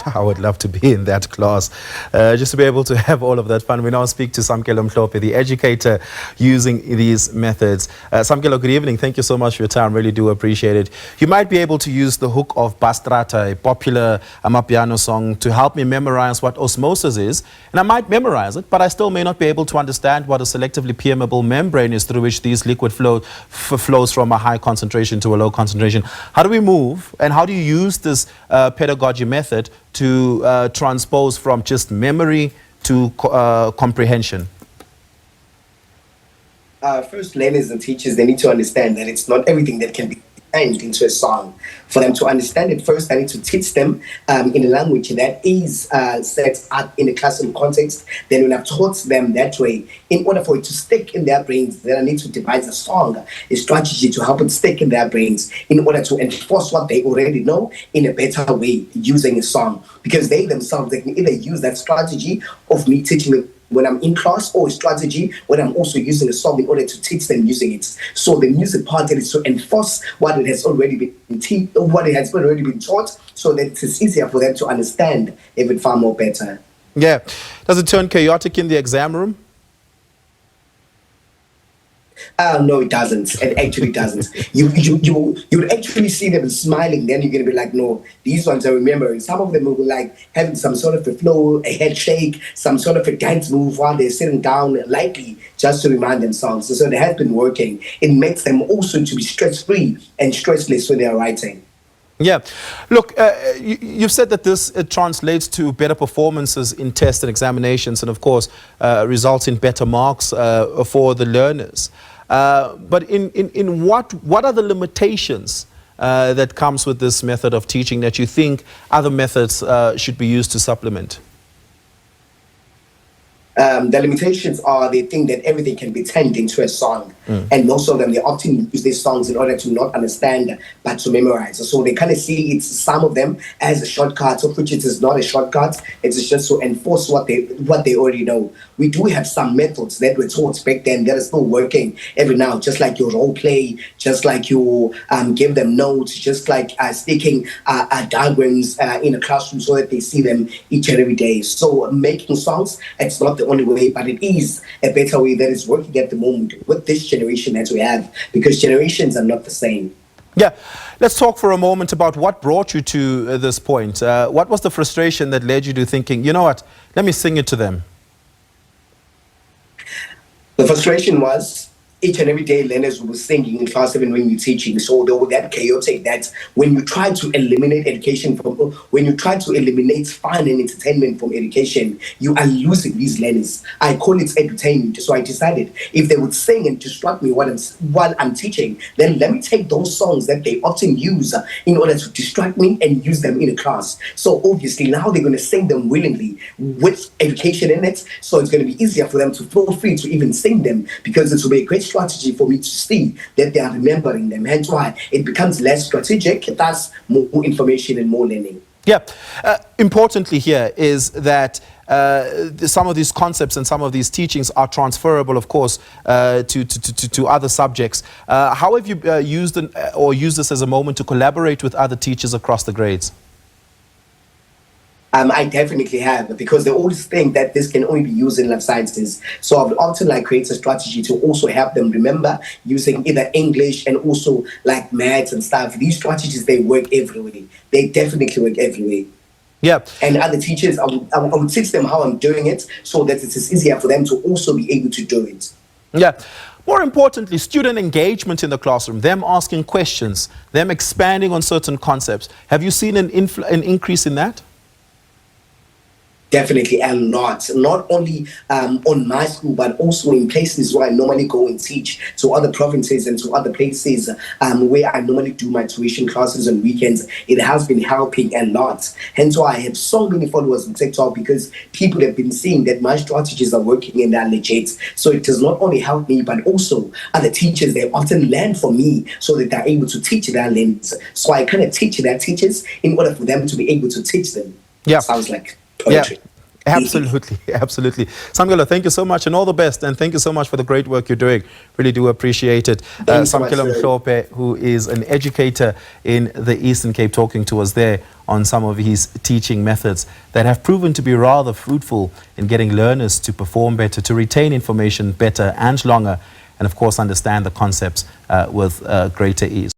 I would love to be in that class, just to be able to have all of that fun. We now speak to Samkelo Mhlophe, the educator, using these methods. Samkelo, good evening. Thank you so much for your time. Really do appreciate it. You might be able to use the hook of Bastrata, a popular Amapiano song, to help me memorize what osmosis is. And I might memorize it, but I still may not be able to understand what a selectively permeable membrane is through which these liquid flows from a high concentration to a low concentration. How do we move, and how do you use this pedagogy method to transpose from just memory to comprehension? First, learners and teachers, they need to understand that it's not everything that can be turned into a song. For them to understand it, first I need to teach them in a language that is set up in a classroom context. Then when I've taught them that way, in order for it to stick in their brains, then I need to devise a song, a strategy to help it stick in their brains in order to enforce what they already know in a better way using a song. Because they themselves, they can either use that strategy of me teaching them when I'm in class, or a strategy when I'm also using a song in order to teach them using it. So the music part is to enforce what it has already been taught, so that it is easier for them to understand even far more better. Yeah. Does it turn chaotic in the exam room? No, it doesn't. It actually doesn't. You would actually see them smiling. Then you're gonna be like, no, these ones I remember. And some of them will be like having some sort of a flow, a head shake, some sort of a dance move while they're sitting down lightly, just to remind themselves. So it has been working. It makes them also to be stress-free and stressless when they're writing. Yeah. Look, you've said that this translates to better performances in tests and examinations, and of course results in better marks for the learners. But in what are the limitations that comes with this method of teaching that you think other methods should be used to supplement? The limitations are they think that everything can be turned into a song. And most of them, they often use these songs in order to not understand, but to memorize. So they kind of see it's some of them as a shortcut, of which it is not a shortcut. It's just to enforce what they already know. We do have some methods that were taught back then that are still working every now, just like your role play, just like you give them notes, just like sticking diagrams in a classroom so that they see them each and every day. So making songs, it's not the only way, but it is a better way that is working at the moment with this generation that we have, because generations are not the same. Yeah, let's talk for a moment about what brought you to this point. What was the frustration that led you to thinking, you know what, let me sing it to them? The frustration was each and every day learners were singing in class even when you're teaching. So they were that chaotic that when you try to eliminate fun and entertainment from education, you are losing these learners. I call it edutainment. So I decided if they would sing and distract me while I'm teaching, then let me take those songs that they often use in order to distract me and use them in a class. So obviously now they're going to sing them willingly with education in it. So it's going to be easier for them to feel free to even sing them, because it will be a great strategy for me to see that they are remembering them. Hence why it becomes less strategic, thus more information and more learning. Yeah. Importantly here is that some of these concepts and some of these teachings are transferable, of course, to other subjects. How have you used this as a moment to collaborate with other teachers across the grades? I definitely have, because they always think that this can only be used in life sciences. So I've often create a strategy to also help them remember using either English and also like maths and stuff. These strategies, they work everywhere. They definitely work everywhere. Yeah. And other teachers, I would teach them how I'm doing it so that it is easier for them to also be able to do it. Yeah. More importantly, student engagement in the classroom, them asking questions, them expanding on certain concepts. Have you seen an increase in that? Definitely a lot, not only on my school, but also in places where I normally go and teach, to other provinces and to other places where I normally do my tuition classes on weekends. It has been helping a lot. Hence why I have so many followers on TikTok, because people have been seeing that my strategies are working and they're legit. So it does not only help me, but also other teachers, they often learn from me so that they're able to teach their learners. So I kind of teach their teachers in order for them to be able to teach them. Yeah. Sounds like poetry. Yeah. Absolutely, absolutely. Samkelo, thank you so much and all the best. And thank you so much for the great work you're doing. Really do appreciate it. Thanks so much, Samkelo sir. Mhlophe, who is an educator in the Eastern Cape, talking to us there on some of his teaching methods that have proven to be rather fruitful in getting learners to perform better, to retain information better and longer, and of course understand the concepts with greater ease.